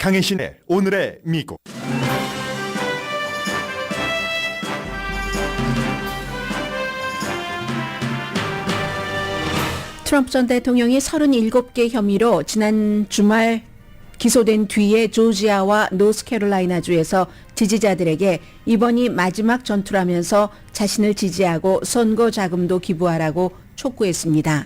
강혜신의 오늘의 미국. 트럼프 전 대통령이 37개 혐의로 지난 주말 기소된 뒤에 조지아와 노스캐롤라이나주에서 지지자들에게 이번이 마지막 전투라면서 자신을 지지하고 선거 자금도 기부하라고 촉구했습니다.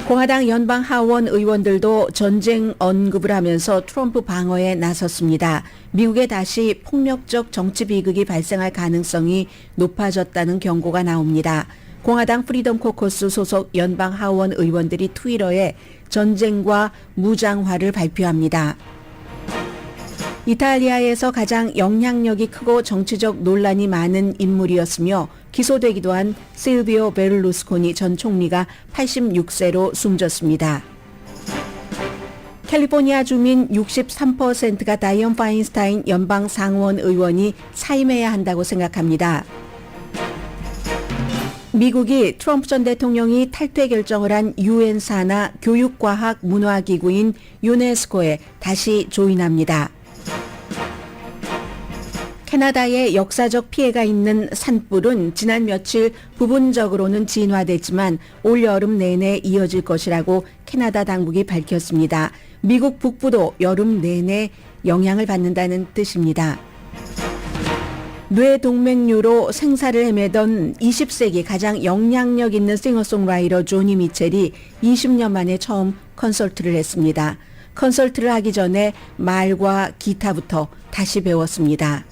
공화당 연방 하원 의원들도 전쟁 언급을 하면서 트럼프 방어에 나섰습니다. 미국에 다시 폭력적 정치 비극이 발생할 가능성이 높아졌다는 경고가 나옵니다. 공화당 프리덤 코커스 소속 연방 하원 의원들이 트위터에 전쟁과 무장화를 발표합니다. 이탈리아에서 가장 영향력이 크고 정치적 논란이 많은 인물이었으며 기소되기도 한 실비오 베를루스코니 전 총리가 86세로 숨졌습니다. 캘리포니아 주민 63%가 다이언 파인스타인 연방 상원 의원이 사임해야 한다고 생각합니다. 미국이 트럼프 전 대통령이 탈퇴 결정을 한 유엔 산하 교육과학 문화기구인 유네스코에 다시 조인합니다. 캐나다에 역사적 피해가 있는 산불은 지난 며칠 부분적으로는 진화됐지만 올 여름 내내 이어질 것이라고 캐나다 당국이 밝혔습니다. 미국 북부도 여름 내내 영향을 받는다는 뜻입니다. 뇌동맥류로 생사를 헤매던 20세기 가장 영향력 있는 싱어송라이터 조니 미첼이 20년 만에 처음 콘서트를 했습니다. 콘서트를 하기 전에 말과 기타부터 다시 배웠습니다.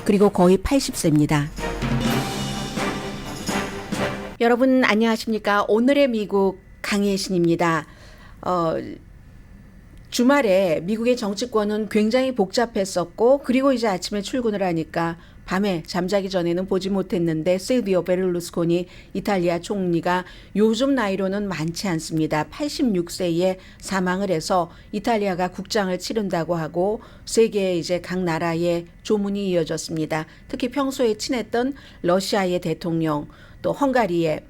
그리고 거의 80세입니다. 여러분 안녕하십니까? 오늘의 미국 강혜신입니다. 주말에 미국의 정치권은 굉장히 복잡했었고 그리고 이제 아침에 출근을 하니까 밤에 잠자기 전에는 보지 못했는데 실비오 베를루스코니 이탈리아 총리가 요즘 나이로는 많지 않습니다. 86세에 사망을 해서 이탈리아가 국장을 치른다고 하고 세계의 이제 각 나라의 조문이 이어졌습니다. 특히 평소에 친했던 러시아의 대통령 또 헝가리의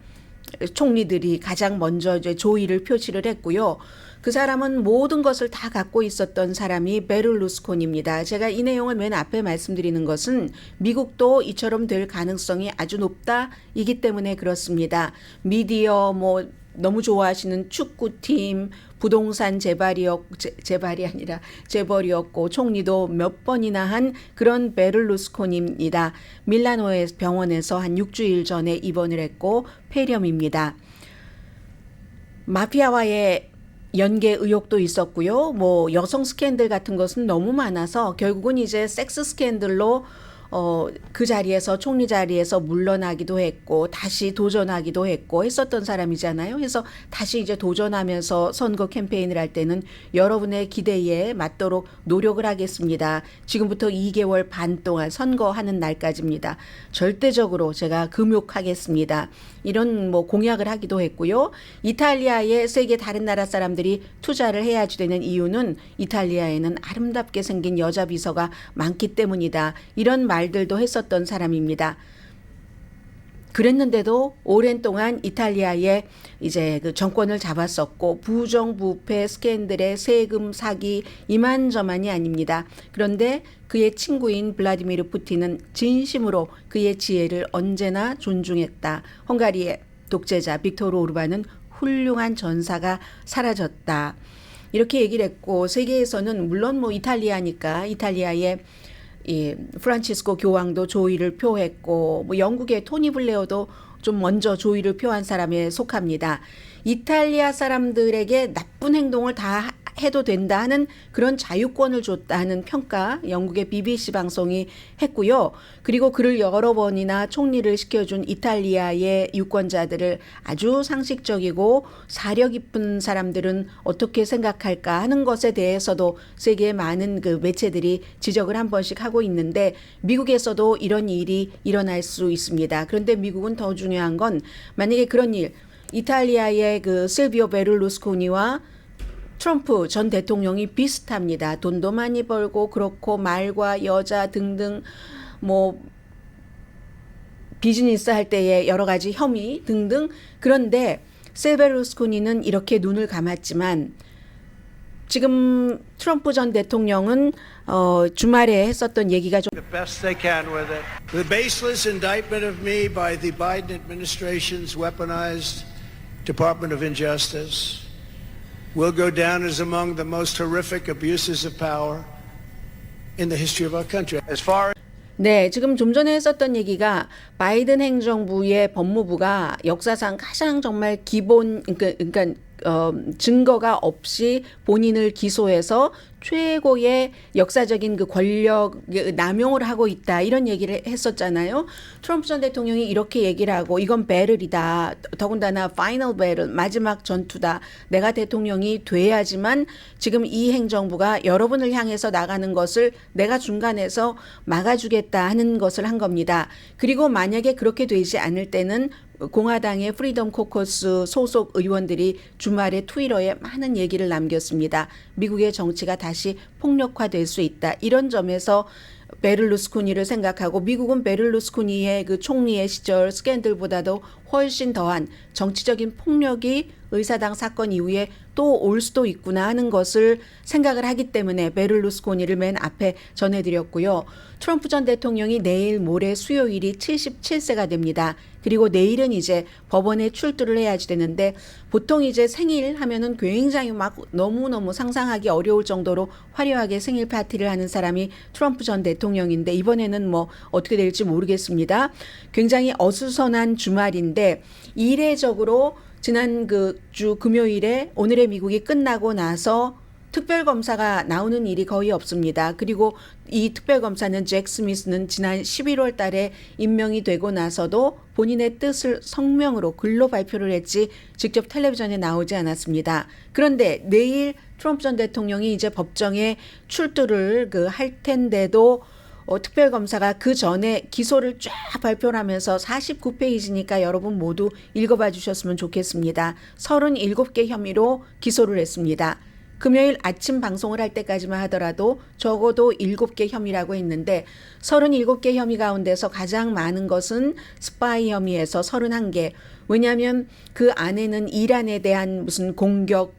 총리들이 가장 먼저 이제 조의를 표시를 했고요. 그 사람은 모든 것을 다 갖고 있었던 사람이 베를루스코니입니다. 제가 이 내용을 맨 앞에 말씀드리는 것은 미국도 이처럼 될 가능성이 아주 높다이기 때문에 그렇습니다. 미디어 너무 좋아하시는 축구팀, 부동산 재벌이 아니라 재벌이었고 총리도 몇 번이나 한 그런 베를루스코니입니다. 밀라노의 병원에서 한 6주일 전에 입원을 했고 폐렴입니다. 마피아와의 연계 의혹도 있었고요. 여성 스캔들 같은 것은 너무 많아서 결국은 이제 섹스 스캔들로 그 자리에서 총리 자리에서 물러나기도 했고 다시 도전하기도 했고 했었던 사람이잖아요. 그래서 다시 이제 도전하면서 선거 캠페인을 할 때는 여러분의 기대에 맞도록 노력을 하겠습니다. 지금부터 2개월 반 동안 선거하는 날까지입니다. 절대적으로 제가 금욕하겠습니다. 이런 공약을 하기도 했고요. 이탈리아에 세계 다른 나라 사람들이 투자를 해야지 되는 이유는 이탈리아에는 아름답게 생긴 여자 비서가 많기 때문이다. 이런 말들도 했었던 사람입니다. 그랬는데도 오랜 동안 이탈리아에 이제 그 정권을 잡았었고 부정부패 스캔들의 세금 사기 이만저만이 아닙니다. 그런데 그의 친구인 블라디미르 푸틴은 진심으로 그의 지혜를 언제나 존중했다. 헝가리의 독재자 빅토르 오르반은 훌륭한 전사가 사라졌다. 이렇게 얘기를 했고 세계에서는 물론 이탈리아니까 이탈리아의 프란치스코 교황도 조의를 표했고 영국의 토니 블레어도 좀 먼저 조의를 표한 사람에 속합니다. 이탈리아 사람들에게 나쁜 행동을 다 해도 된다 하는 그런 자유권을 줬다 하는 평가 영국의 BBC 방송이 했고요. 그리고 그를 여러 번이나 총리를 시켜준 이탈리아의 유권자들을 아주 상식적이고 사려 깊은 사람들은 어떻게 생각할까 하는 것에 대해서도 세계의 많은 그 매체들이 지적을 한 번씩 하고 있는데 미국에서도 이런 일이 일어날 수 있습니다. 그런데 미국은 더 중요한 건 만약에 그런 일 이탈리아의 그 실비오 베를루스코니와 트럼프 전 대통령이 비슷합니다. 돈도 많이 벌고 그렇고 말과 여자 등등 비즈니스 할 때의 여러 가지 혐의 등등. 그런데 세베르스코니는 이렇게 눈을 감았지만 지금 트럼프 전 대통령은 주말에 했었던 얘기가 좀 the best they can with it. The baseless indictment of me by the Biden administration's weaponized Department of Injustice will go down as among the most horrific abuses of power in the history of our country. As far 네, 지금 좀 전에 했었던 얘기가 바이든 행정부의 법무부가 역사상 가장 정말 기본 그러니까 증거가 없이 본인을 기소해서 최고의 역사적인 그 권력 남용을 하고 있다 이런 얘기를 했었잖아요. 트럼프 전 대통령이 이렇게 얘기를 하고 이건 배럴이다. 더군다나 파이널 배럴 마지막 전투다. 내가 대통령이 돼야지만 지금 이 행정부가 여러분을 향해서 나가는 것을 내가 중간에서 막아주겠다 하는 것을 한 겁니다. 그리고 만약에 그렇게 되지 않을 때는 공화당의 프리덤 코커스 소속 의원들이 주말에 트위터에 많은 얘기를 남겼습니다. 미국의 정치가 다시 폭력화될 수 있다. 이런 점에서 베를루스코니를 생각하고 미국은 베를루스코니의 그 총리의 시절 스캔들보다도 훨씬 더한 정치적인 폭력이 의사당 사건 이후에 또 올 수도 있구나 하는 것을 생각을 하기 때문에 베를루스코니를 맨 앞에 전해드렸고요. 트럼프 전 대통령이 내일 모레 수요일이 77세가 됩니다. 그리고 내일은 이제 법원에 출두를 해야지 되는데 보통 이제 생일 하면은 굉장히 막 너무너무 상상하기 어려울 정도로 화려하게 생일 파티를 하는 사람이 트럼프 전 대통령인데 이번에는 뭐 어떻게 될지 모르겠습니다. 굉장히 어수선한 주말인데 이례적으로 지난 그 주 금요일에 오늘의 미국이 끝나고 나서 특별검사가 나오는 일이 거의 없습니다. 그리고 이 특별검사는 잭 스미스는 지난 11월 달에 임명이 되고 나서도 본인의 뜻을 성명으로 글로 발표를 했지 직접 텔레비전에 나오지 않았습니다. 그런데 내일 트럼프 전 대통령이 이제 법정에 출두를 할 텐데도 특별검사가 그 전에 기소를 쫙 발표를 하면서 49페이지니까 여러분 모두 읽어봐 주셨으면 좋겠습니다. 37개 혐의로 기소를 했습니다. 금요일 아침 방송을 할 때까지만 하더라도 적어도 7개 혐의라고 했는데 37개 혐의 가운데서 가장 많은 것은 스파이 혐의에서 31개. 왜냐하면 그 안에는 이란에 대한 무슨 공격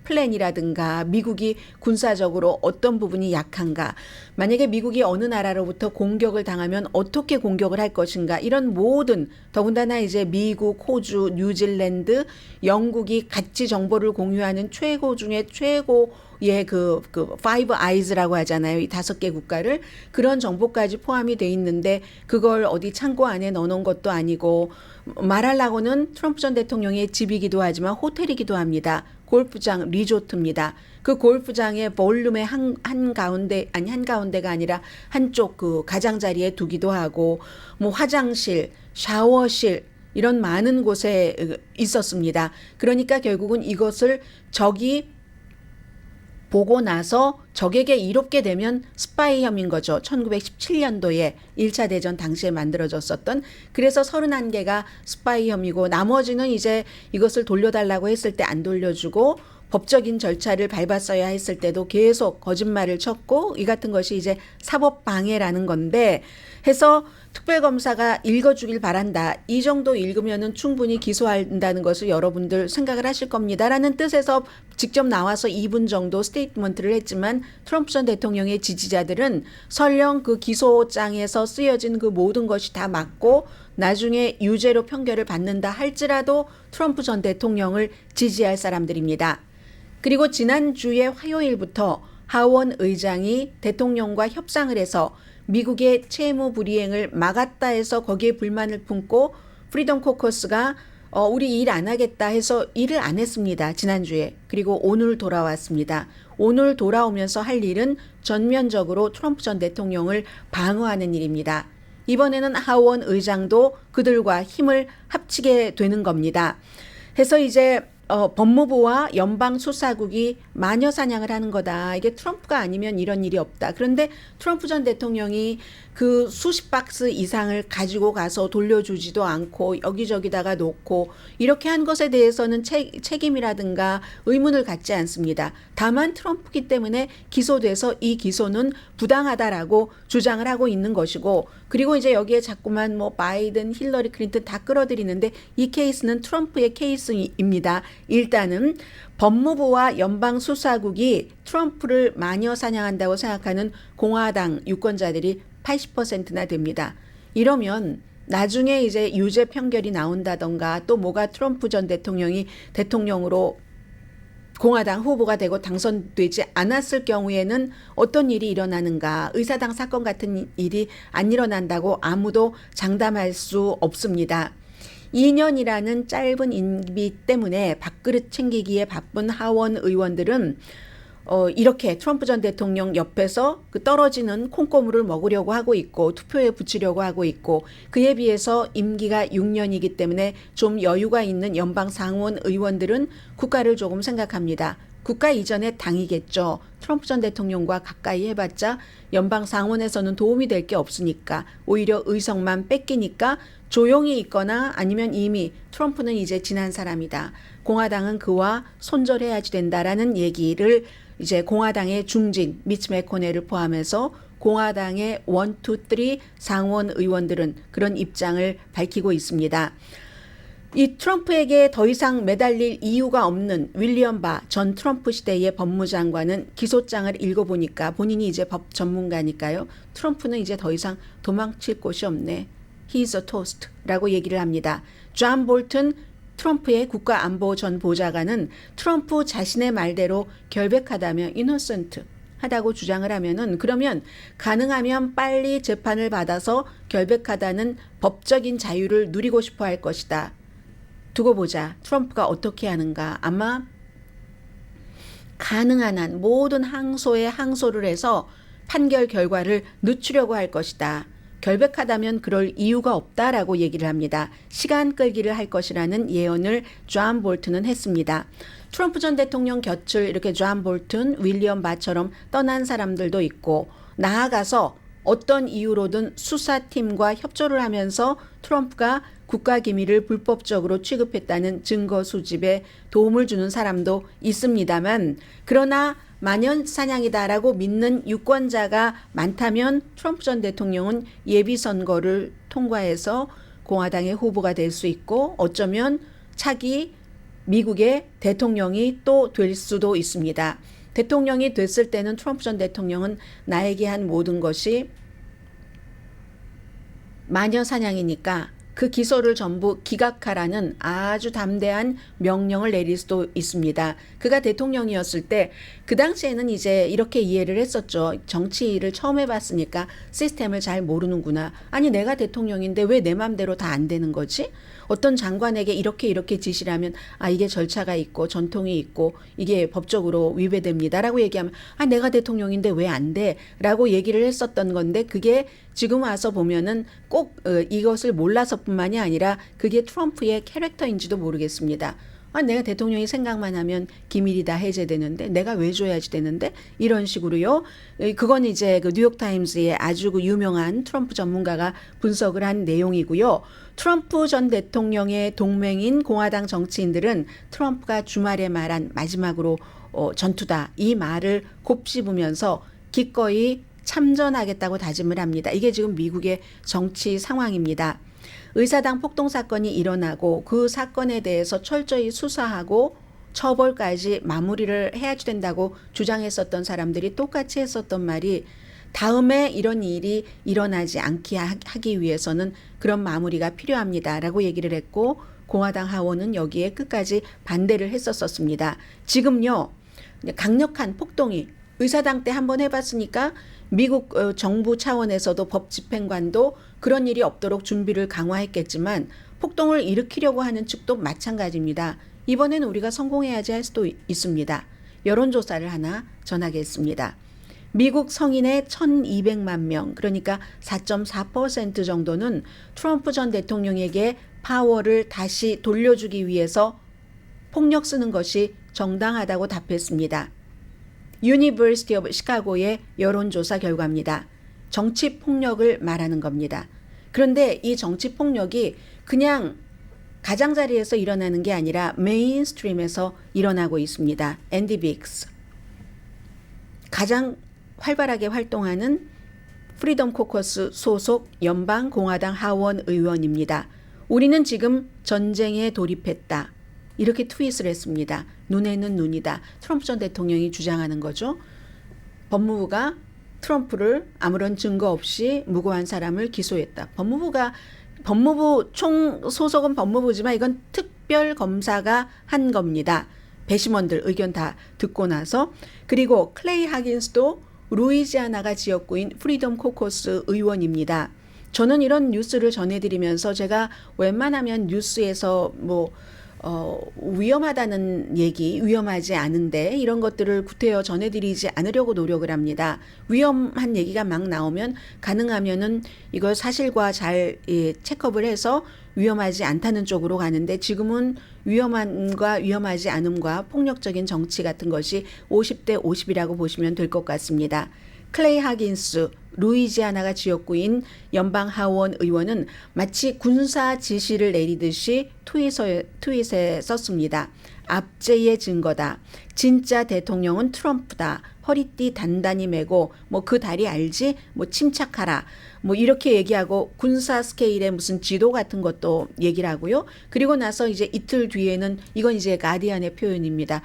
플랜이라든가 미국이 군사적으로 어떤 부분이 약한가, 만약에 미국이 어느 나라로부터 공격을 당하면 어떻게 공격을 할 것인가, 이런 모든, 더군다나 이제 미국, 호주, 뉴질랜드, 영국이 같이 정보를 공유하는 최고 중에 최고의 그 파이브 아이즈라고 하잖아요. 이 5개 국가를. 그런 정보까지 포함이 돼 있는데 그걸 어디 창고 안에 넣어놓은 것도 아니고 말하려고는 트럼프 전 대통령의 집이기도 하지만 호텔이기도 합니다. 골프장 리조트입니다. 그 골프장의 볼룸의 한가운데가 아니라 한쪽 그 가장자리에 두기도 하고 뭐 화장실, 샤워실 이런 많은 곳에 있었습니다. 그러니까 결국은 이것을 적이 보고 나서 적에게 이롭게 되면 스파이 혐의인 거죠. 1917년도에 1차 대전 당시에 만들어졌었던. 그래서 31개가 스파이 혐의고 나머지는 이제 이것을 돌려달라고 했을 때 안 돌려주고 법적인 절차를 밟았어야 했을 때도 계속 거짓말을 쳤고 이 같은 것이 이제 사법방해라는 건데 해서 특별검사가 읽어주길 바란다. 이 정도 읽으면은 충분히 기소한다는 것을 여러분들 생각을 하실 겁니다라는 뜻에서 직접 나와서 2분 정도 스테이트먼트를 했지만 트럼프 전 대통령의 지지자들은 설령 그 기소장에서 쓰여진 그 모든 것이 다 맞고 나중에 유죄로 판결을 받는다 할지라도 트럼프 전 대통령을 지지할 사람들입니다. 그리고 지난주에 화요일부터 하원 의장이 대통령과 협상을 해서 미국의 채무 불이행을 막았다 해서 거기에 불만을 품고 프리덤 코커스가 우리 일 안 하겠다 해서 일을 안 했습니다. 지난주에. 그리고 오늘 돌아왔습니다. 오늘 돌아오면서 할 일은 전면적으로 트럼프 전 대통령을 방어하는 일입니다. 이번에는 하원 의장도 그들과 힘을 합치게 되는 겁니다. 해서 이제 법무부와 연방수사국이 마녀사냥을 하는 거다. 이게 트럼프가 아니면 이런 일이 없다. 그런데 트럼프 전 대통령이 그 수십 박스 이상을 가지고 가서 돌려주지도 않고 여기저기다가 놓고 이렇게 한 것에 대해서는 책임이라든가 의문을 갖지 않습니다. 다만 트럼프기 때문에 기소돼서 이 기소는 부당하다라고 주장을 하고 있는 것이고 그리고 이제 여기에 자꾸만 뭐 바이든, 힐러리 클린턴 다 끌어들이는데 이 케이스는 트럼프의 케이스입니다. 일단은 법무부와 연방수사국이 트럼프를 마녀 사냥한다고 생각하는 공화당 유권자들이 80%나 됩니다. 이러면 나중에 이제 유죄 판결이 나온다던가 또 뭐가 트럼프 전 대통령이 대통령으로 공화당 후보가 되고 당선되지 않았을 경우에는 어떤 일이 일어나는가, 의사당 사건 같은 일이 안 일어난다고 아무도 장담할 수 없습니다. 2년이라는 짧은 임기 때문에 밥그릇 챙기기에 바쁜 하원 의원들은 이렇게 트럼프 전 대통령 옆에서 그 떨어지는 콩고물을 먹으려고 하고 있고 투표에 붙이려고 하고 있고, 그에 비해서 임기가 6년이기 때문에 좀 여유가 있는 연방 상원 의원들은 국가를 조금 생각합니다. 국가 이전의 당이겠죠. 트럼프 전 대통령과 가까이 해봤자 연방 상원에서는 도움이 될 게 없으니까 오히려 의석만 뺏기니까 조용히 있거나 아니면 이미 트럼프는 이제 지난 사람이다, 공화당은 그와 손절해야지 된다라는 얘기를 이제 공화당의 중진 미치 매코넬을 포함해서 공화당의 1, 2, 3 상원 의원들은 그런 입장을 밝히고 있습니다. 이 트럼프에게 더 이상 매달릴 이유가 없는 윌리엄 바 전 트럼프 시대의 법무장관은 기소장을 읽어보니까 본인이 이제 법 전문가니까요. 트럼프는 이제 더 이상 도망칠 곳이 없네. He's a toast 라고 얘기를 합니다. 존 볼튼 트럼프의 국가안보 전 보좌관은 트럼프 자신의 말대로 결백하다며 innocent 하다고 주장을 하면은, 그러면 가능하면 빨리 재판을 받아서 결백하다는 법적인 자유를 누리고 싶어 할 것이다. 두고 보자. 트럼프가 어떻게 하는가. 아마 가능한 한 모든 항소에 항소를 해서 판결 결과를 늦추려고 할 것이다. 결백하다면 그럴 이유가 없다라고 얘기를 합니다. 시간 끌기를 할 것이라는 예언을 존 볼튼은 했습니다. 트럼프 전 대통령 곁을 이렇게 존 볼튼, 윌리엄 바처럼 떠난 사람들도 있고, 나아가서 어떤 이유로든 수사팀과 협조를 하면서 트럼프가 국가기밀을 불법적으로 취급했다는 증거 수집에 도움을 주는 사람도 있습니다만, 그러나 마녀사냥이다라고 믿는 유권자가 많다면 트럼프 전 대통령은 예비선거를 통과해서 공화당의 후보가 될 수 있고, 어쩌면 차기 미국의 대통령이 또 될 수도 있습니다. 대통령이 됐을 때는 트럼프 전 대통령은 나에게 한 모든 것이 마녀사냥이니까 그 기소를 전부 기각하라는 아주 담대한 명령을 내릴 수도 있습니다. 그가 대통령이었을 때 그 당시에는 이제 이렇게 이해를 했었죠. 정치를 처음 해봤으니까 시스템을 잘 모르는구나. 아니 내가 대통령인데 왜 내 맘대로 다 안 되는 거지? 어떤 장관에게 이렇게 지시를 하면 아 이게 절차가 있고 전통이 있고 이게 법적으로 위배됩니다라고 얘기하면 아 내가 대통령인데 왜 안 돼? 라고 얘기를 했었던 건데, 그게 지금 와서 보면은 꼭 이것을 몰라서뿐만이 아니라 그게 트럼프의 캐릭터인지도 모르겠습니다. 아, 내가 대통령이 생각만 하면 기밀이 다 해제되는데 내가 왜 줘야지 되는데, 이런 식으로요. 그건 이제 그 뉴욕타임스의 아주 그 유명한 트럼프 전문가가 분석을 한 내용이고요. 트럼프 전 대통령의 동맹인 공화당 정치인들은 트럼프가 주말에 말한 마지막으로 전투다 이 말을 곱씹으면서 기꺼이 참전하겠다고 다짐을 합니다. 이게 지금 미국의 정치 상황입니다. 의사당 폭동 사건이 일어나고 그 사건에 대해서 철저히 수사하고 처벌까지 마무리를 해야지 된다고 주장했었던 사람들이 똑같이 했었던 말이, 다음에 이런 일이 일어나지 않게 하기 위해서는 그런 마무리가 필요합니다라고 얘기를 했고, 공화당 하원은 여기에 끝까지 반대를 했었습니다. 지금요 강력한 폭동이 의사당 때 한번 해봤으니까 미국 정부 차원에서도 법 집행관도 그런 일이 없도록 준비를 강화했겠지만 폭동을 일으키려고 하는 측도 마찬가지입니다. 이번엔 우리가 성공해야지 할 수도 있습니다. 여론조사를 하나 전하겠습니다. 미국 성인의 1200만 명, 그러니까 4.4% 정도는 트럼프 전 대통령에게 파워를 다시 돌려주기 위해서 폭력 쓰는 것이 정당하다고 답했습니다. 유니버시티 오브 시카고의 여론조사 결과입니다. 정치 폭력을 말하는 겁니다. 그런데 이 정치 폭력이 그냥 가장자리에서 일어나는 게 아니라 메인스트림에서 일어나고 있습니다. 앤디 빅스, 가장 활발하게 활동하는 프리덤 코커스 소속 연방 공화당 하원 의원입니다. 우리는 지금 전쟁에 돌입했다. 이렇게 트윗을 했습니다. 눈에는 눈이다. 트럼프 전 대통령이 주장하는 거죠. 법무부가 트럼프를 아무런 증거 없이 무고한 사람을 기소했다. 법무부 총 소속은 법무부지만 이건 특별 검사가 한 겁니다. 배심원들 의견 다 듣고 나서. 그리고 클레이 하긴스도 루이지아나가 지역구인 프리덤 코커스 의원입니다. 저는 이런 뉴스를 전해드리면서 제가 웬만하면 뉴스에서 위험하다는 얘기, 위험하지 않은데 이런 것들을 구태여 전해드리지 않으려고 노력을 합니다. 위험한 얘기가 막 나오면 가능하면은 이걸 사실과 잘 체크업을 해서 위험하지 않다는 쪽으로 가는데 지금은 위험함과 위험하지 않음과 폭력적인 정치 같은 것이 50대 50이라고 보시면 될 것 같습니다. 클레이 하긴스 루이지아나가 지역구인 연방 하원 의원은 마치 군사 지시를 내리듯이 트윗에 썼습니다. 압제의 증거다. 진짜 대통령은 트럼프다. 허리띠 단단히 메고 그 다리 알지? 침착하라. 이렇게 얘기하고 군사 스케일의 무슨 지도 같은 것도 얘기를 하고요. 그리고 나서 이제 이틀 뒤에는 이건 이제 가디언의 표현입니다.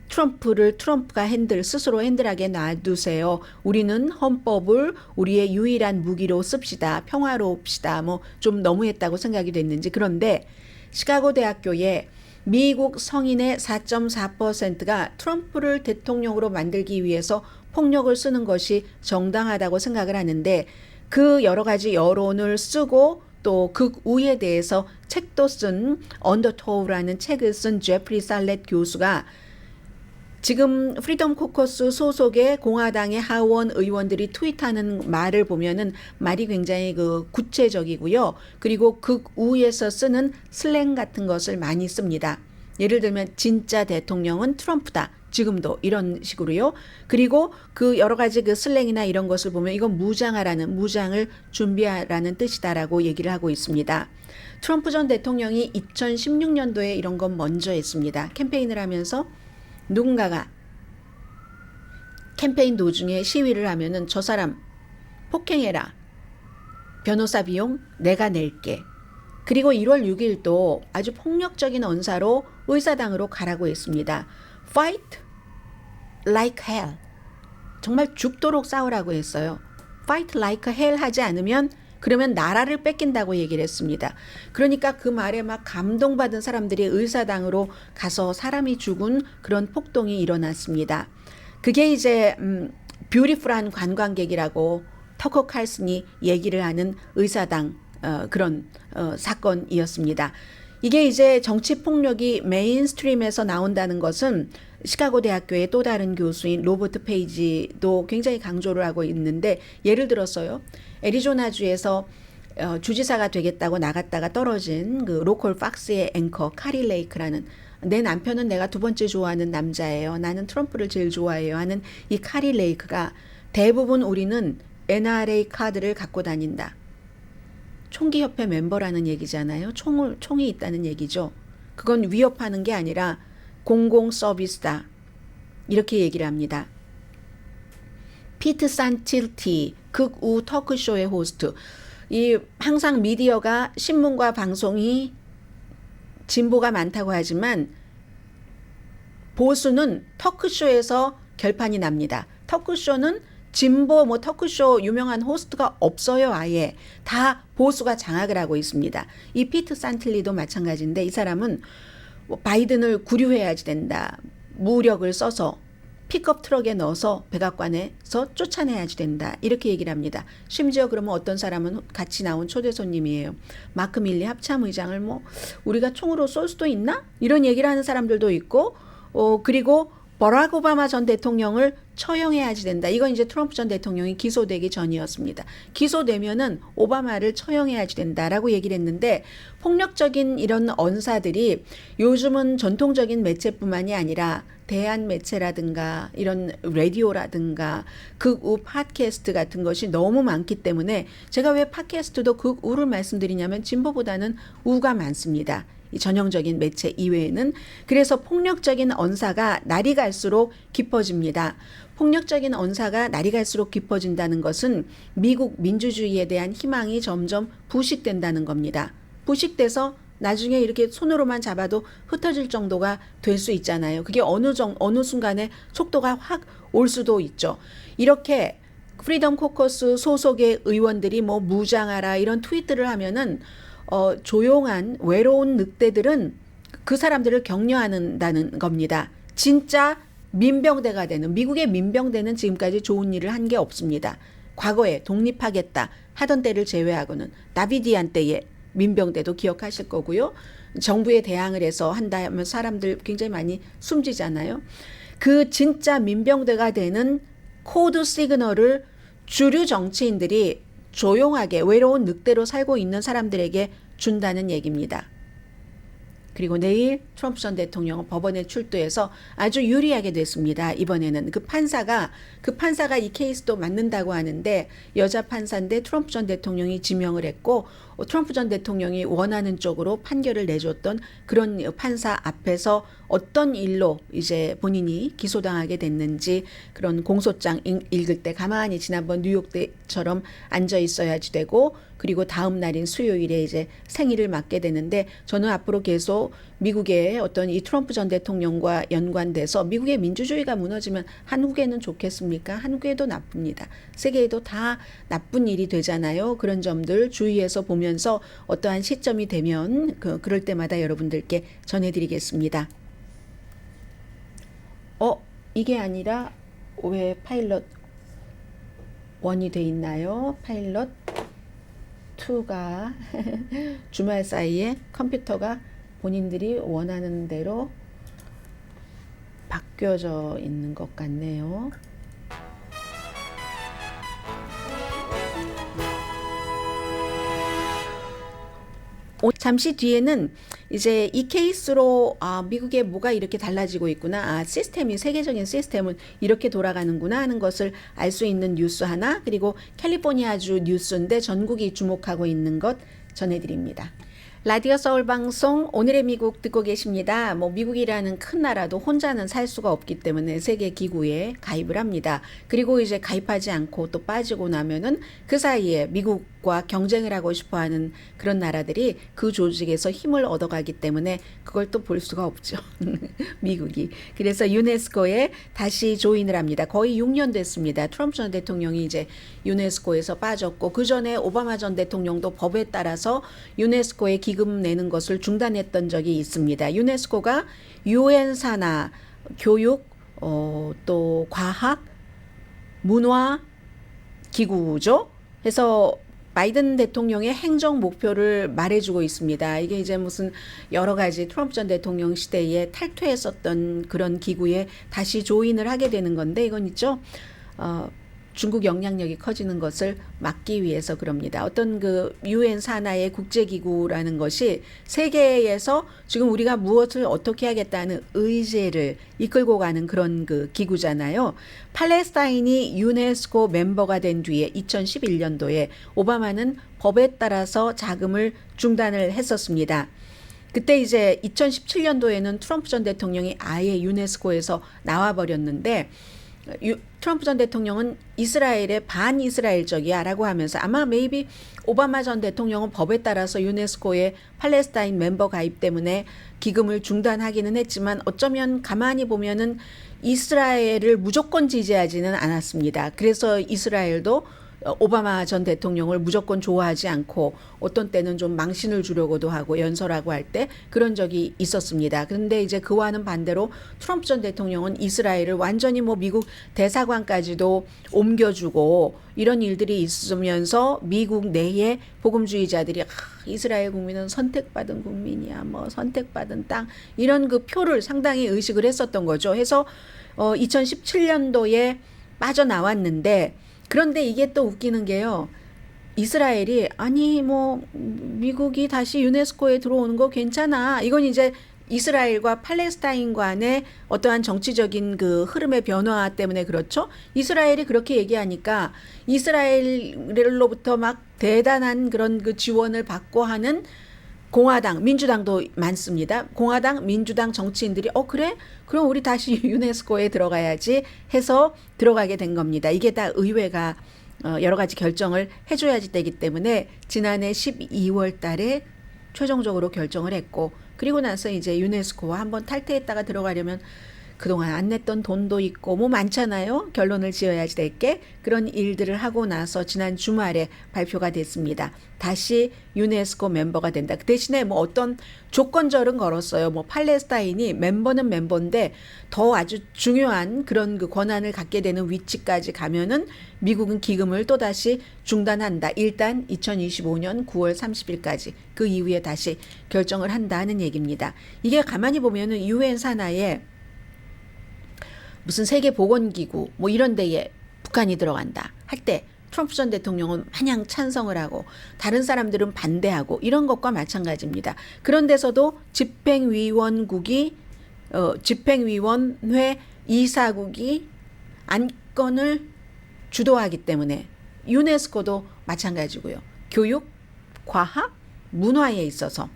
트럼프가 스스로 핸들하게 놔두세요. 우리는 헌법을 우리의 유일한 무기로 씁시다. 평화로웁시다. 좀 너무했다고 생각이 됐는지. 그런데 시카고 대학교에 미국 성인의 4.4%가 트럼프를 대통령으로 만들기 위해서 폭력을 쓰는 것이 정당하다고 생각을 하는데 그 여러 가지 여론을 쓰고 또 극우에 대해서 책도 쓴 언더토우라는 책을 쓴 제프리 살렛 교수가 지금 프리덤 코커스 소속의 공화당의 하원 의원들이 트윗하는 말을 보면은 말이 굉장히 구체적이고요. 그리고 극우에서 쓰는 슬랭 같은 것을 많이 씁니다. 예를 들면 진짜 대통령은 트럼프다. 지금도 이런 식으로요. 그리고 그 여러 가지 슬랭이나 이런 것을 보면 이건 무장을 준비하라는 뜻이다라고 얘기를 하고 있습니다. 트럼프 전 대통령이 2016년도에 이런 건 먼저 했습니다. 캠페인을 하면서 누군가가 캠페인 도중에 시위를 하면은 저 사람 폭행해라. 변호사 비용 내가 낼게. 그리고 1월 6일도 아주 폭력적인 언사로 의사당으로 가라고 했습니다. Fight like hell. 정말 죽도록 싸우라고 했어요. Fight like hell 하지 않으면 그러면 나라를 뺏긴다고 얘기를 했습니다. 그러니까 그 말에 막 감동받은 사람들이 의사당으로 가서 사람이 죽은 그런 폭동이 일어났습니다. 그게 이제 뷰티풀한 관광객이라고 터커 칼슨이 얘기를 하는 의사당 그런 사건이었습니다. 이게 이제 정치 폭력이 메인스트림에서 나온다는 것은 시카고 대학교의 또 다른 교수인 로버트 페이지도 굉장히 강조를 하고 있는데 예를 들어서요. 애리조나주에서 주지사가 되겠다고 나갔다가 떨어진 그 로컬 박스의 앵커 카리 레이크라는 내 남편은 내가 두 번째 좋아하는 남자예요. 나는 트럼프를 제일 좋아해요 하는 이 카리 레이크가 대부분 우리는 NRA 카드를 갖고 다닌다. 총기협회 멤버라는 얘기잖아요. 총이 있다는 얘기죠. 그건 위협하는 게 아니라 공공 서비스다. 이렇게 얘기를 합니다. 피트 산틸티 극우 터크쇼의 호스트. 항상 미디어가 신문과 방송이 진보가 많다고 하지만 보수는 터크쇼에서 결판이 납니다. 터크쇼는 진보 터크쇼 유명한 호스트가 없어요. 아예 다 보수가 장악을 하고 있습니다. 이 피트 산틸리도 마찬가지인데 이 사람은 바이든을 구류해야지 된다. 무력을 써서 픽업 트럭에 넣어서 백악관에서 쫓아내야지 된다. 이렇게 얘기를 합니다. 심지어 그러면 어떤 사람은 같이 나온 초대 손님이에요. 마크 밀리 합참의장을 우리가 총으로 쏠 수도 있나? 이런 얘기를 하는 사람들도 있고 그리고 버락 오바마 전 대통령을 처형해야지 된다. 이건 이제 트럼프 전 대통령이 기소되기 전이었습니다. 기소되면은 오바마를 처형해야지 된다라고 얘기를 했는데 폭력적인 이런 언사들이 요즘은 전통적인 매체뿐만이 아니라 대한 매체라든가 이런 라디오라든가 극우 팟캐스트 같은 것이 너무 많기 때문에 제가 왜 팟캐스트도 극우를 말씀드리냐면 진보보다는 우가 많습니다. 이 전형적인 매체 이외에는. 그래서 폭력적인 언사가 날이 갈수록 깊어집니다. 폭력적인 언사가 날이 갈수록 깊어진다는 것은 미국 민주주의에 대한 희망이 점점 부식된다는 겁니다. 부식돼서 나중에 이렇게 손으로만 잡아도 흩어질 정도가 될 수 있잖아요. 그게 어느 순간에 속도가 확 올 수도 있죠. 이렇게 프리덤 코커스 소속의 의원들이 뭐 무장하라 이런 트윗들을 하면은 조용한 외로운 늑대들은 그 사람들을 격려한다는 겁니다. 진짜 민병대가 되는, 미국의 민병대는 지금까지 좋은 일을 한 게 없습니다. 과거에 독립하겠다 하던 때를 제외하고는 다비디안 때의 민병대도 기억하실 거고요. 정부에 대항을 해서 한다 하면 사람들 굉장히 많이 숨지잖아요. 그 진짜 민병대가 되는 코드 시그널을 주류 정치인들이 조용하게 외로운 늑대로 살고 있는 사람들에게 준다는 얘기입니다. 그리고 내일 트럼프 전 대통령은 법원에 출두해서 아주 유리하게 됐습니다. 이번에는 그 판사가 이 케이스도 맡는다고 하는데 여자 판사인데 트럼프 전 대통령이 지명을 했고 트럼프 전 대통령이 원하는 쪽으로 판결을 내줬던 그런 판사 앞에서 어떤 일로 이제 본인이 기소당하게 됐는지 그런 공소장 읽을 때 가만히 지난번 뉴욕 때처럼 앉아 있어야지 되고, 그리고 다음 날인 수요일에 이제 생일을 맞게 되는데, 저는 앞으로 계속 미국의 어떤 이 트럼프 전 대통령과 연관돼서 미국의 민주주의가 무너지면 한국에는 좋겠습니까? 한국에도 나쁩니다. 세계에도 다 나쁜 일이 되잖아요. 그런 점들 주의해서 보면서 어떠한 시점이 되면 그럴 때마다 여러분들께 전해드리겠습니다. 이게 아니라 왜 파일럿 1이 돼 있나요? 파일럿 2가 주말 사이에 컴퓨터가 본인들이 원하는 대로 바뀌어져 있는 것 같네요. 잠시 뒤에는 이제 이 케이스로 미국에 뭐가 이렇게 달라지고 있구나, 시스템이, 세계적인 시스템은 이렇게 돌아가는구나 하는 것을 알 수 있는 뉴스 하나, 그리고 캘리포니아주 뉴스인데 전국이 주목하고 있는 것 전해드립니다. 라디오 서울 방송 오늘의 미국 듣고 계십니다. 미국이라는 큰 나라도 혼자는 살 수가 없기 때문에 세계 기구에 가입을 합니다. 그리고 이제 가입하지 않고 또 빠지고 나면은 그 사이에 미국과 경쟁을 하고 싶어하는 그런 나라들이 그 조직에서 힘을 얻어가기 때문에 그걸 또 볼 수가 없죠. 미국이. 그래서 유네스코에 다시 조인을 합니다. 거의 6년 됐습니다. 트럼프 전 대통령이 이제 유네스코에서 빠졌고, 그 전에 오바마 전 대통령도 법에 따라서 유네스코에 기금 내는 것을 중단했던 적이 있습니다. 유네스코가 UN 산하, 교육, 또 과학, 문화 기구죠. 해서 바이든 대통령의 행정 목표를 말해주고 있습니다. 이게 이제 무슨 여러 가지 트럼프 전 대통령 시대에 탈퇴했었던 그런 기구에 다시 조인을 하게 되는 건데, 이건 있죠. 중국 영향력이 커지는 것을 막기 위해서 그럽니다. 어떤 그 UN 산하의 국제기구라는 것이 세계에서 지금 우리가 무엇을 어떻게 하겠다는 의제를 이끌고 가는 그런 그 기구잖아요. 팔레스타인이 유네스코 멤버가 된 뒤에 2011년도에 오바마는 법에 따라서 자금을 중단을 했었습니다. 그때 이제 2017년도에는 트럼프 전 대통령이 아예 유네스코에서 나와버렸는데, 트럼프 전 대통령은 이스라엘의 반이스라엘적이야 라고 하면서, 아마 maybe 오바마 전 대통령은 법에 따라서 유네스코의 팔레스타인 멤버 가입 때문에 기금을 중단하기는 했지만 어쩌면 가만히 보면은 이스라엘을 무조건 지지하지는 않았습니다. 그래서 이스라엘도 오바마 전 대통령을 무조건 좋아하지 않고 어떤 때는 좀 망신을 주려고도 하고 연설하고 할 때 그런 적이 있었습니다. 그런데 이제 그와는 반대로 트럼프 전 대통령은 이스라엘을 완전히 미국 대사관까지도 옮겨주고 이런 일들이 있으면서 미국 내에 복음주의자들이 이스라엘 국민은 선택받은 국민이야, 선택받은 땅, 이런 그 표를 상당히 의식을 했었던 거죠. 해서 2017년도에 빠져나왔는데, 그런데 이게 또 웃기는 게요. 이스라엘이 미국이 다시 유네스코에 들어오는 거 괜찮아. 이건 이제 이스라엘과 팔레스타인 간의 어떠한 정치적인 그 흐름의 변화 때문에 그렇죠. 이스라엘이 그렇게 얘기하니까 이스라엘로부터 막 대단한 그런 그 지원을 받고 하는 공화당, 민주당도 많습니다. 공화당, 민주당 정치인들이 그래? 그럼 우리 다시 유네스코에 들어가야지 해서 들어가게 된 겁니다. 이게 다 의회가 여러 가지 결정을 해줘야지 되기 때문에 지난해 12월 달에 최종적으로 결정을 했고, 그리고 나서 이제 유네스코와 한번 탈퇴했다가 들어가려면 그동안 안 냈던 돈도 있고 뭐 많잖아요. 결론을 지어야지 될 게. 그런 일들을 하고 나서 지난 주말에 발표가 됐습니다. 다시 유네스코 멤버가 된다. 그 대신에 뭐 어떤 조건절은 걸었어요. 뭐 팔레스타인이 멤버는 멤버인데 더 아주 중요한 그런 그 권한을 갖게 되는 위치까지 가면은 미국은 기금을 또다시 중단한다. 일단 2025년 9월 30일까지. 그 이후에 다시 결정을 한다는 얘기입니다. 이게 가만히 보면은 유엔 산하에 무슨 세계보건기구 뭐 이런 데에 북한이 들어간다 할 때 트럼프 전 대통령은 마냥 찬성을 하고 다른 사람들은 반대하고 이런 것과 마찬가지입니다. 그런 데서도 집행위원회 이사국이 안건을 주도하기 때문에 유네스코도 마찬가지고요. 교육, 과학, 문화에 있어서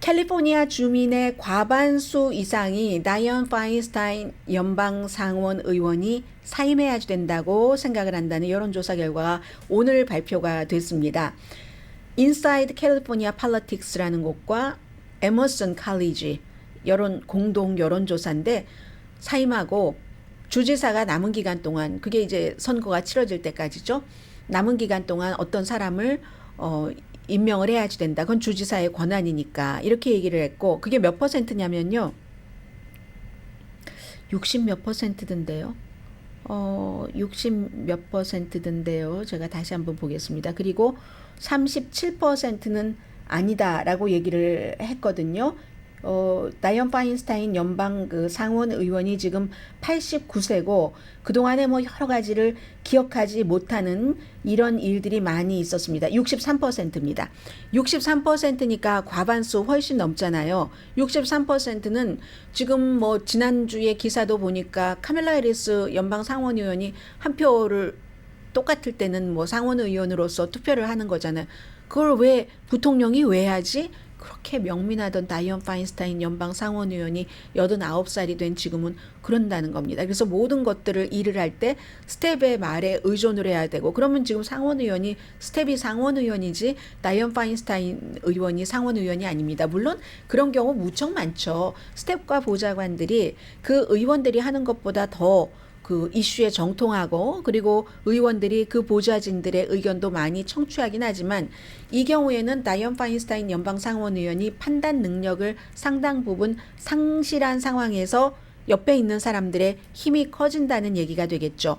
캘리포니아 주민의 과반수 이상이 다이언 파인스타인 연방상원 의원이 사임해야 된다고 생각을 한다는 여론조사 결과가 오늘 발표가 됐습니다. 인사이드 캘리포니아 팔리틱스라는 곳과 에머슨 칼리지 공동 여론조사인데 사임하고 주지사가 남은 기간 동안 그게 이제 선거가 치러질 때까지죠. 남은 기간 동안 어떤 사람을 임명을 해야지 된다. 그건 주지사의 권한이니까 이렇게 얘기를 했고 그게 몇 퍼센트냐면요. 60 몇 퍼센트던데요. 60 몇 퍼센트던데요. 제가 다시 한번 보겠습니다. 그리고 37%는 아니다라고 얘기를 했거든요. 다이언 파인스타인 연방 그 상원 의원이 지금 89세고 그동안에 뭐 여러 가지를 기억하지 못하는 이런 일들이 많이 있었습니다. 63%입니다. 63%니까 과반수 훨씬 넘잖아요. 63%는 지금 뭐 지난주에 기사도 보니까 카멜라 해리스 연방 상원 의원이 한 표를 똑같을 때는 뭐 상원 의원으로서 투표를 하는 거잖아요. 그걸 왜 부통령이 왜 하지? 그렇게 명민하던 다이언 파인스타인 연방 상원 의원이 89살이 된 지금은 그런다는 겁니다. 그래서 모든 것들을 일을 할 때 스텝의 말에 의존을 해야 되고 그러면 지금 상원 의원이 스텝이 상원 의원이지 다이언 파인스타인 의원이 상원 의원이 아닙니다. 물론 그런 경우 무척 많죠. 스텝과 보좌관들이 그 의원들이 하는 것보다 더 그 이슈에 정통하고 그리고 의원들이 그 보좌진들의 의견도 많이 청취하긴 하지만 이 경우에는 다이언 파인스타인 연방 상원 의원이 판단 능력을 상당 부분 상실한 상황에서 옆에 있는 사람들의 힘이 커진다는 얘기가 되겠죠.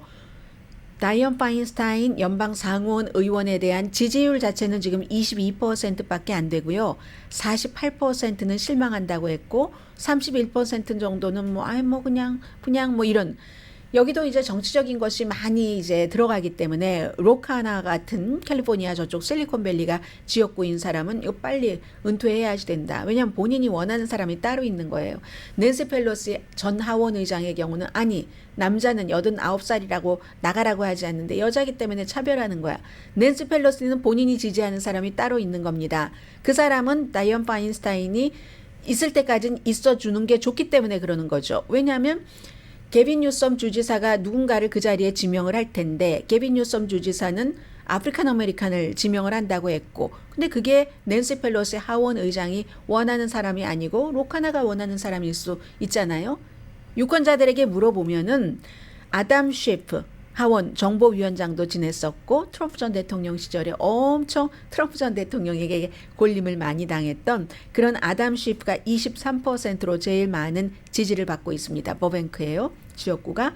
다이언 파인스타인 연방 상원 의원에 대한 지지율 자체는 지금 22%밖에 안 되고요. 48%는 실망한다고 했고 31% 정도는 그냥 이런 여기도 이제 정치적인 것이 많이 이제 들어가기 때문에 로카나 같은 캘리포니아 저쪽 실리콘밸리가 지역구인 사람은 이거 빨리 은퇴해야지 된다. 왜냐하면 본인이 원하는 사람이 따로 있는 거예요. 낸시 펠로시 전 하원 의장의 경우는 아니 남자는 89살이라고 나가라고 하지 않는데 여자이기 때문에 차별하는 거야. 낸시 펠로시는 본인이 지지하는 사람이 따로 있는 겁니다. 그 사람은 다이언 파인스타인이 있을 때까지는 있어주는 게 좋기 때문에 그러는 거죠. 왜냐하면 게빈 뉴섬 주지사가 누군가를 그 자리에 지명을 할 텐데 게빈 뉴섬 주지사는 아프리칸 아메리칸을 지명을 한다고 했고 근데 그게 낸시 펠로시 하원 의장이 원하는 사람이 아니고 로카나가 원하는 사람일 수 있잖아요. 유권자들에게 물어보면은 아담 셰프 하원 정보위원장도 지냈었고 트럼프 전 대통령 시절에 엄청 트럼프 전 대통령에게 골림을 많이 당했던 그런 아담 셰프가 23%로 제일 많은 지지를 받고 있습니다. 버뱅크예요. 지역구가.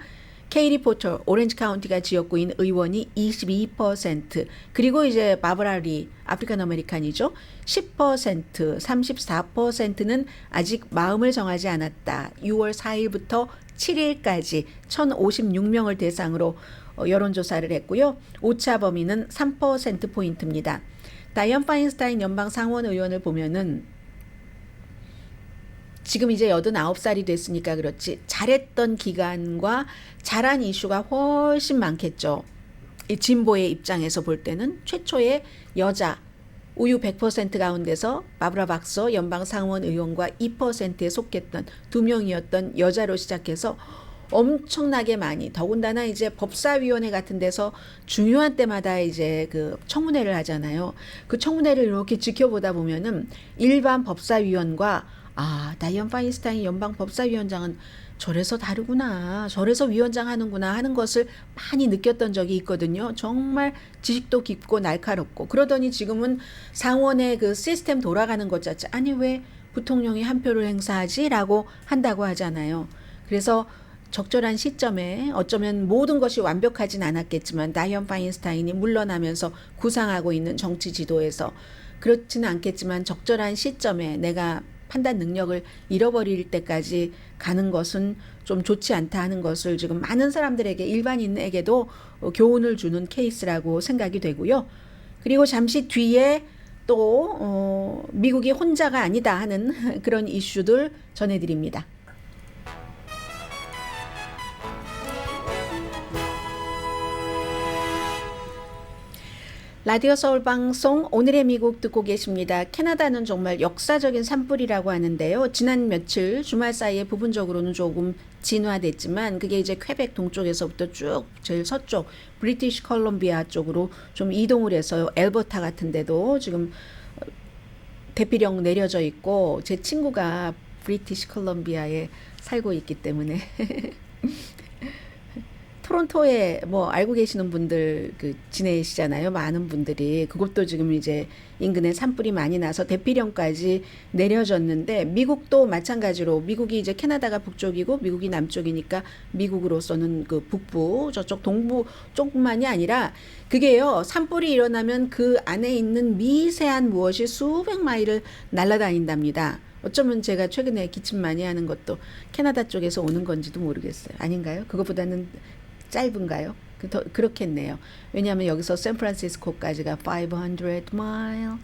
케이리 포터 오렌지 카운티가 지역구인 의원이 22% 그리고 이제 바브라 리 아프리칸 아메리칸이죠. 10% 34%는 아직 마음을 정하지 않았다. 6월 4일부터 7일까지 1056명을 대상으로 여론조사를 했고요. 오차 범위는 3%포인트입니다. 다이언 파인스타인 연방 상원 의원을 보면은 지금 이제 89살이 됐으니까 그렇지 잘했던 기간과 잘한 이슈가 훨씬 많겠죠. 이 진보의 입장에서 볼 때는 최초의 여자 우유 100% 가운데서 바브라 박서 연방 상원 의원과 2%에 속했던 2명이었던 여자로 시작해서 엄청나게 많이, 더군다나 이제 법사위원회 같은 데서 중요한 때마다 이제 그 청문회를 하잖아요. 그 청문회를 이렇게 지켜보다 보면은 일반 법사위원과 다이언 파인스타인 연방 법사위원장은 저래서 다르구나, 저래서 위원장 하는구나 하는 것을 많이 느꼈던 적이 있거든요. 정말 지식도 깊고 날카롭고. 그러더니 지금은 상원의 그 시스템 돌아가는 것 자체, 아니 왜 부통령이 한 표를 행사하지? 라고 한다고 하잖아요. 그래서 적절한 시점에 어쩌면 모든 것이 완벽하진 않았겠지만 다이언 파인스타인이 물러나면서 구상하고 있는 정치 지도에서 그렇지는 않겠지만 적절한 시점에 내가 판단 능력을 잃어버릴 때까지 가는 것은 좀 좋지 않다 하는 것을 지금 많은 사람들에게, 일반인에게도 교훈을 주는 케이스라고 생각이 되고요. 그리고 잠시 뒤에 또 미국이 혼자가 아니다 하는 그런 이슈들 전해드립니다. 라디오 서울 방송 오늘의 미국 듣고 계십니다. 캐나다는 정말 역사적인 산불이라고 하는데요. 지난 며칠 주말 사이에 부분적으로는 조금 진화됐지만 그게 이제 퀘벡 동쪽에서부터 쭉 제일 서쪽 브리티시 컬럼비아 쪽으로 좀 이동을 해서 엘버타 같은 데도 지금 대피령 내려져 있고, 제 친구가 브리티시 컬럼비아에 살고 있기 때문에 토론토에 뭐 알고 계시는 분들 지내시잖아요. 많은 분들이. 그것도 지금 이제 인근에 산불이 많이 나서 대피령까지 내려졌는데, 미국도 마찬가지로, 미국이 이제 캐나다가 북쪽이고 미국이 남쪽이니까 미국으로서는 그 북부 저쪽 동부 쪽만이 아니라 그게요, 산불이 일어나면 그 안에 있는 미세한 무엇이 수백 마일을 날아다닌답니다. 어쩌면 제가 최근에 기침 많이 하는 것도 캐나다 쪽에서 오는 건지도 모르겠어요. 아닌가요? 그거보다는 짧은가요? 그렇겠네요. 왜냐하면 여기서 샌프란시스코까지가 500 mile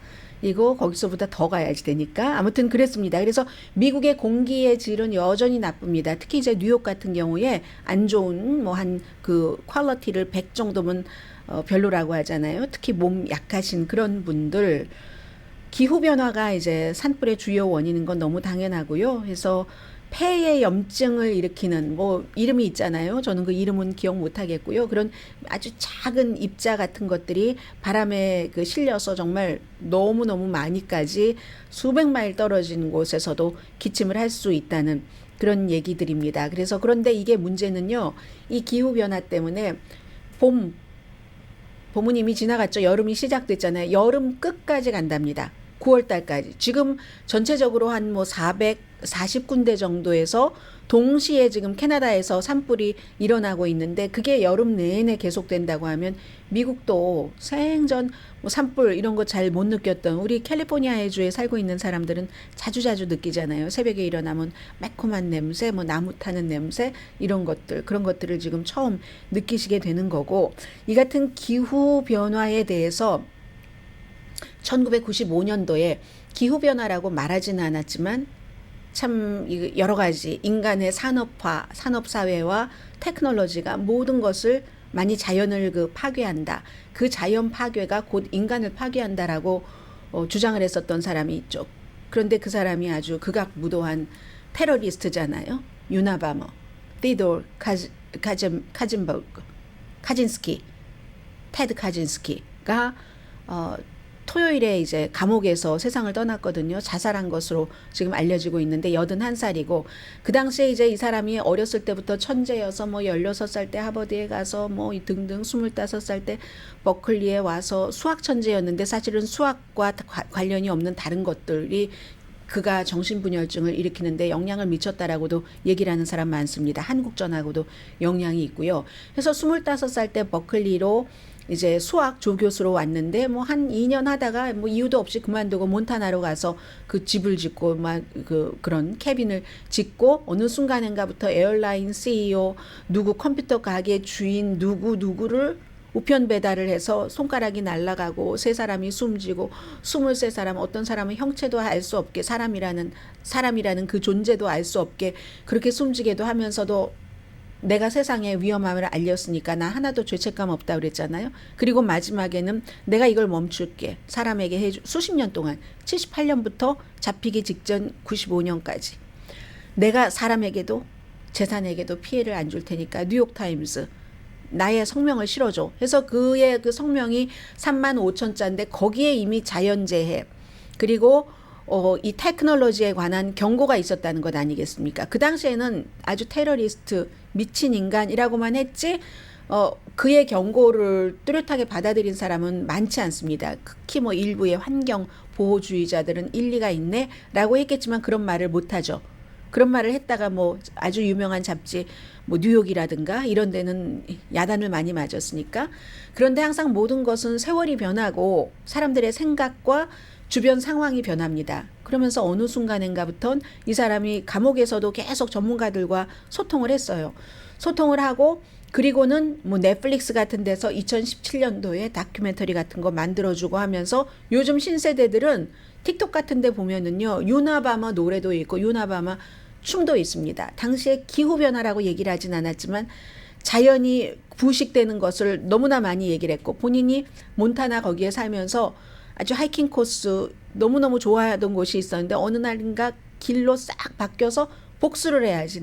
이거 거기서보다 더 가야지 되니까. 아무튼 그랬습니다. 그래서 미국의 공기의 질은 여전히 나쁩니다. 특히 이제 뉴욕 같은 경우에 안 좋은 뭐 한 그 퀄리티를 100 정도면 별로라고 하잖아요. 특히 몸 약하신 그런 분들, 기후 변화가 이제 산불의 주요 원인인 건 너무 당연하고요. 그래서 폐에 염증을 일으키는 뭐 이름이 있잖아요. 저는 그 이름은 기억 못 하겠고요. 그런 아주 작은 입자 같은 것들이 바람에 실려서 정말 너무너무 많이까지 수백 마일 떨어진 곳에서도 기침을 할 수 있다는 그런 얘기들입니다. 그래서 그런데 이게 문제는요, 이 기후 변화 때문에 봄은 이미 지나갔죠. 여름이 시작됐잖아요. 여름 끝까지 간답니다. 9월 달까지. 지금 전체적으로 한 뭐 440군데 정도에서 동시에 지금 캐나다에서 산불이 일어나고 있는데, 그게 여름 내내 계속된다고 하면 미국도 생전 뭐 산불 이런 거 잘 못 느꼈던 우리 캘리포니아의 주에 살고 있는 사람들은 자주자주 느끼잖아요. 새벽에 일어나면 매콤한 냄새, 뭐 나무 타는 냄새, 이런 것들, 그런 것들을 지금 처음 느끼시게 되는 거고, 이 같은 기후 변화에 대해서 1995년도에 기후변화라고 말하지는 않았지만 참 여러 가지 인간의 산업화, 산업사회와 테크놀로지가 모든 것을 많이 자연을 파괴한다. 그 자연 파괴가 곧 인간을 파괴한다라고 주장을 했었던 사람이 있죠. 그런데 그 사람이 아주 극악무도한 테러리스트잖아요. 유나바머, 티도르 카진스키, 테드 카진스키가 토요일에 이제 감옥에서 세상을 떠났거든요. 자살한 것으로 지금 알려지고 있는데 81살이고, 그 당시에 이제 이 사람이 어렸을 때부터 천재여서 뭐 16살 때 하버드에 가서 뭐 등등 25살 때 버클리에 와서 수학 천재였는데, 사실은 수학과 관련이 없는 다른 것들이 그가 정신분열증을 일으키는데 영향을 미쳤다라고도 얘기를 하는 사람 많습니다. 한국전하고도 영향이 있고요. 그래서 25살 때 버클리로 이제 수학 조교수로 왔는데 뭐 한 2년 하다가 뭐 이유도 없이 그만두고 몬타나로 가서 그 집을 짓고 막 그런 캐빈을 짓고, 어느 순간인가부터 에어라인 CEO, 누구 컴퓨터 가게 주인 누구를 우편 배달을 해서 손가락이 날아가고 세 사람이 숨지고 23사람, 어떤 사람은 형체도 알 수 없게 사람이라는 그 존재도 알 수 없게 그렇게 숨지게도 하면서도 내가 세상에 위험함을 알렸으니까 나 하나도 죄책감 없다 그랬잖아요. 그리고 마지막에는 내가 이걸 멈출게. 사람에게 수십 년 동안 78년부터 잡히기 직전 95년까지 내가 사람에게도 재산에게도 피해를 안 줄 테니까 뉴욕타임스 나의 성명을 실어줘. 해서 그의 그 성명이 35,000자인데 거기에 이미 자연재해 그리고 이 테크놀로지에 관한 경고가 있었다는 것 아니겠습니까? 그 당시에는 아주 테러리스트 미친 인간이라고만 했지 그의 경고를 뚜렷하게 받아들인 사람은 많지 않습니다. 특히 뭐 일부의 환경 보호주의자들은 일리가 있네라고 했겠지만 그런 말을 못하죠. 그런 말을 했다가 뭐 아주 유명한 잡지 뭐 뉴욕이라든가 이런 데는 야단을 많이 맞았으니까. 그런데 항상 모든 것은 세월이 변하고 사람들의 생각과 주변 상황이 변합니다. 그러면서 어느 순간인가부터는 이 사람이 감옥에서도 계속 전문가들과 소통을 했어요. 소통을 하고 그리고는 뭐 넷플릭스 같은 데서 2017년도에 다큐멘터리 같은 거 만들어주고 하면서 요즘 신세대들은 틱톡 같은 데 보면은요. 유나바마 노래도 있고 유나바마 춤도 있습니다. 당시에 기후변화라고 얘기를 하진 않았지만 자연이 부식되는 것을 너무나 많이 얘기를 했고 본인이 몬타나 거기에 살면서 아주 하이킹 코스 너무너무 좋아하던 곳이 있었는데 어느 날인가 길로 싹 바뀌어서 복수를 해야지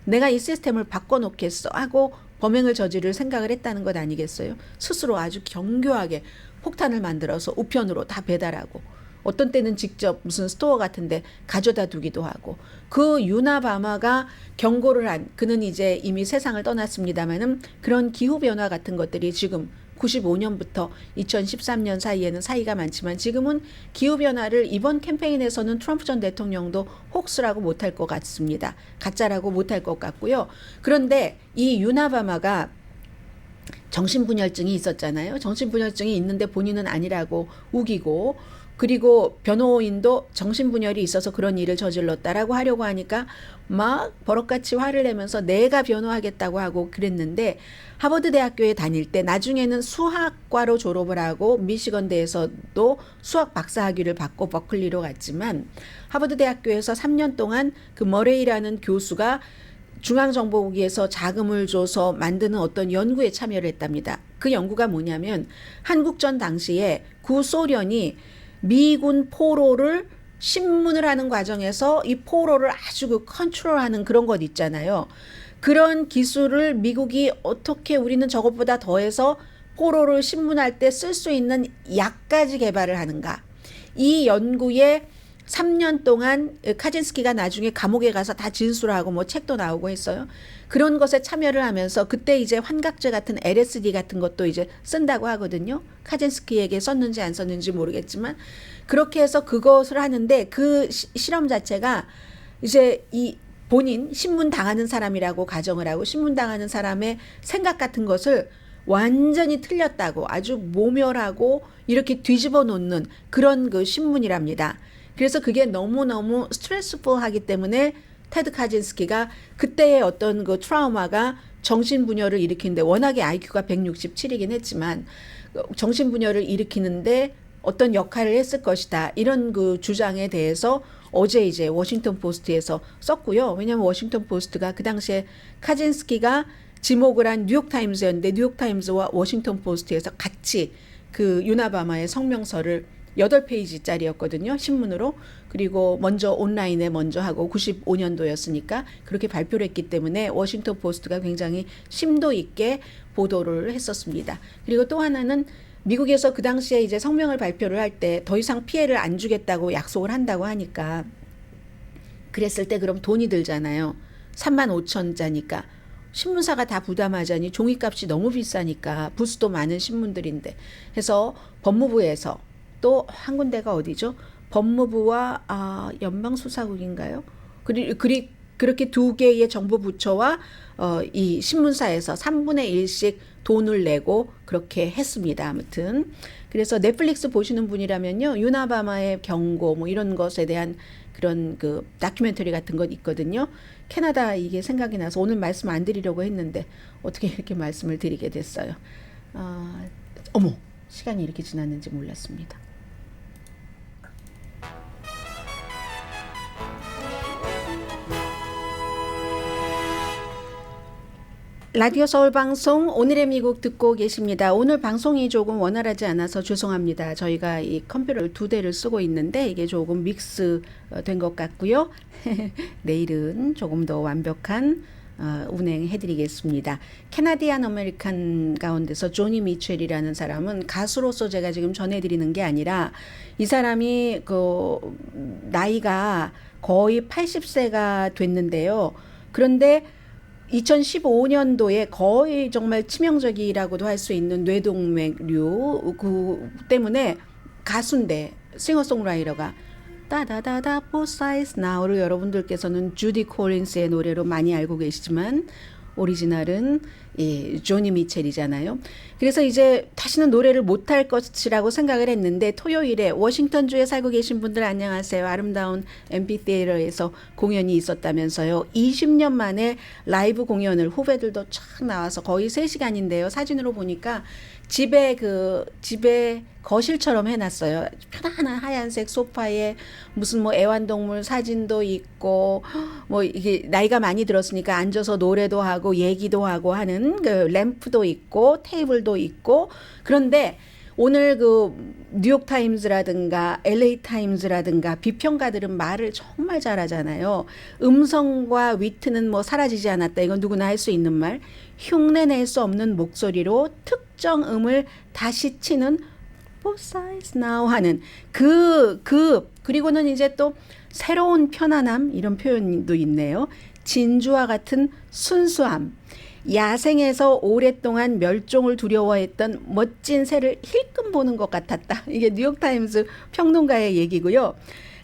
내가 이 시스템을 바꿔놓겠어 하고 범행을 저지를 생각을 했다는 것 아니겠어요? 스스로 아주 경교하게 폭탄을 만들어서 우편으로 다 배달하고 어떤 때는 직접 무슨 스토어 같은데 가져다 두기도 하고 그 유나바마가 경고를 한 그는 이제 이미 세상을 떠났습니다마는 그런 기후변화 같은 것들이 지금 95년부터 2013년 사이에는 사이가 많지만 지금은 기후변화를 이번 캠페인에서는 트럼프 전 대통령도 혹스라고 못할 것 같습니다. 가짜라고 못할 것 같고요. 그런데 이 유나바마가 정신분열증이 있었잖아요. 정신분열증이 있는데 본인은 아니라고 우기고 그리고 변호인도 정신분열이 있어서 그런 일을 저질렀다라고 하려고 하니까 막 버럭같이 화를 내면서 내가 변호하겠다고 하고 그랬는데 하버드 대학교에 다닐 때 나중에는 수학과로 졸업을 하고 미시건대에서도 수학 박사학위를 받고 버클리로 갔지만 하버드 대학교에서 3년 동안 그 머레이라는 교수가 중앙정보국에서 자금을 줘서 만드는 어떤 연구에 참여를 했답니다. 그 연구가 뭐냐면 한국전 당시에 구소련이 미군 포로를 신문을 하는 과정에서 이 포로를 아주 그 컨트롤하는 그런 것 있잖아요. 그런 기술을 미국이 어떻게 우리는 저것보다 더해서 포로를 신문할 때 쓸 수 있는 약까지 개발을 하는가. 이 연구에 3년 동안 카진스키가 나중에 감옥에 가서 다 진술하고 뭐 책도 나오고 했어요. 그런 것에 참여를 하면서 그때 이제 환각제 같은 LSD 같은 것도 이제 쓴다고 하거든요. 카진스키에게 썼는지 안 썼는지 모르겠지만 그렇게 해서 그것을 하는데 그 실험 자체가 이제 이 본인 신문 당하는 사람이라고 가정을 하고 신문 당하는 사람의 생각 같은 것을 완전히 틀렸다고 아주 모멸하고 이렇게 뒤집어 놓는 그런 그 신문이랍니다. 그래서 그게 너무너무 스트레스풀하기 때문에 테드 카진스키가 그때의 어떤 그 트라우마가 정신분열을 일으키는데 워낙에 IQ가 167이긴 했지만 정신분열을 일으키는데 어떤 역할을 했을 것이다. 이런 그 주장에 대해서 어제 이제 워싱턴 포스트에서 썼고요. 왜냐하면 워싱턴 포스트가 그 당시에 카진스키가 지목을 한 뉴욕타임즈였는데 뉴욕타임즈와 워싱턴 포스트에서 같이 그 유나바마의 성명서를 8페이지짜리였거든요. 신문으로. 그리고 먼저 온라인에 먼저 하고 95년도였으니까 그렇게 발표를 했기 때문에 워싱턴 포스트가 굉장히 심도 있게 보도를 했었습니다. 그리고 또 하나는 미국에서 그 당시에 이제 성명을 발표를 할 때 더 이상 피해를 안 주겠다고 약속을 한다고 하니까 그랬을 때 그럼 돈이 들잖아요. 35,000자니까. 신문사가 다 부담하자니 종이값이 너무 비싸니까 부수도 많은 신문들인데 해서 법무부에서 또 한 군데가 어디죠? 법무부와 연방수사국인가요? 그렇게 두 개의 정부 부처와 이 신문사에서 3분의 1씩 돈을 내고 그렇게 했습니다. 아무튼 그래서 넷플릭스 보시는 분이라면요, 유나바마의 경고 뭐 이런 것에 대한 그런 그 다큐멘터리 같은 것 있거든요. 캐나다 이게 생각이 나서 오늘 말씀 안 드리려고 했는데 어떻게 이렇게 말씀을 드리게 됐어요. 어머, 시간이 이렇게 지났는지 몰랐습니다. 라디오 서울 방송 오늘의 미국 듣고 계십니다. 오늘 방송이 조금 원활하지 않아서 죄송합니다. 저희가 이 컴퓨터를 2대를 쓰고 있는데 이게 조금 믹스 된 것 같고요. 내일은 조금 더 완벽한 운행해드리겠습니다. 캐나디안 아메리칸 가운데서 조니 미첼이라는 사람은 가수로서 제가 지금 전해드리는 게 아니라 이 사람이 그 나이가 거의 80세가 됐는데요. 그런데 2015년도에 거의 정말 치명적이라고도 할 수 있는 뇌동맥류 그 때문에 가수인데 싱어송라이터가 따다다다 보사이스 나우를 여러분들께서는 주디 콜린스의 노래로 많이 알고 계시지만 오리지널은 조니 미첼이잖아요. 그래서 이제 다시는 노래를 못할 것이라고 생각을 했는데 토요일에 워싱턴주에 살고 계신 분들 안녕하세요. 아름다운 앰피티에이터에서 공연이 있었다면서요. 20년 만에 라이브 공연을 후배들도 쫙 나와서 거의 3시간인데요. 사진으로 보니까 집에 거실처럼 해놨어요. 편안한 하얀색 소파에 무슨 뭐 애완동물 사진도 있고 뭐 이게 나이가 많이 들었으니까 앉아서 노래도 하고 얘기도 하고 하는 그 램프도 있고 테이블도 있고 그런데 오늘 그 뉴욕타임즈라든가 LA타임즈라든가 비평가들은 말을 정말 잘하잖아요. 음성과 위트는 뭐 사라지지 않았다. 이건 누구나 할 수 있는 말. 흉내낼 수 없는 목소리로 특정 음을 다시 치는 both sides now 하는 그리고는 이제 또 새로운 편안함 이런 표현도 있네요. 진주와 같은 순수함. 야생에서 오랫동안 멸종을 두려워했던 멋진 새를 힐끔 보는 것 같았다. 이게 뉴욕타임스 평론가의 얘기고요.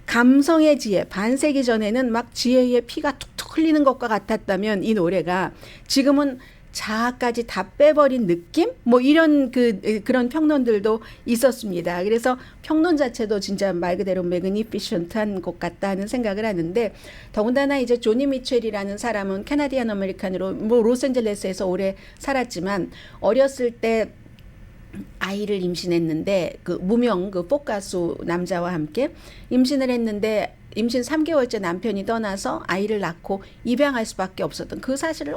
감성의 지혜, 반세기 전에는 막 지혜의 피가 툭툭 흘리는 것과 같았다면 이 노래가 지금은 자아까지 다 빼버린 느낌? 뭐 이런 그런 평론들도 있었습니다. 그래서 평론 자체도 진짜 말 그대로 매그니피션트한 것 같다는 생각을 하는데 더군다나 이제 조니 미첼이라는 사람은 캐나디안 아메리칸으로 뭐 로스앤젤레스에서 오래 살았지만 어렸을 때 아이를 임신했는데 그 무명 그 포크 가수 남자와 함께 임신을 했는데 임신 3개월째 남편이 떠나서 아이를 낳고 입양할 수밖에 없었던 그 사실을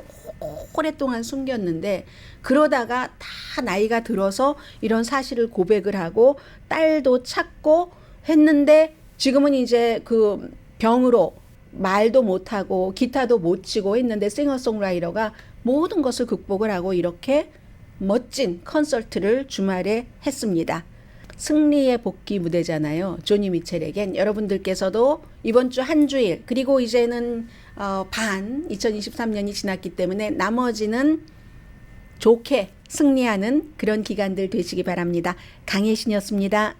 오랫동안 숨겼는데 그러다가 다 나이가 들어서 이런 사실을 고백을 하고 딸도 찾고 했는데 지금은 이제 그 병으로 말도 못하고 기타도 못 치고 했는데 싱어송라이터가 모든 것을 극복을 하고 이렇게 멋진 콘서트를 주말에 했습니다. 승리의 복귀 무대잖아요. 조니 미첼에겐 여러분들께서도 이번 주 한 주일 그리고 이제는 2023년이 지났기 때문에 나머지는 좋게 승리하는 그런 기간들 되시기 바랍니다. 강혜신이었습니다.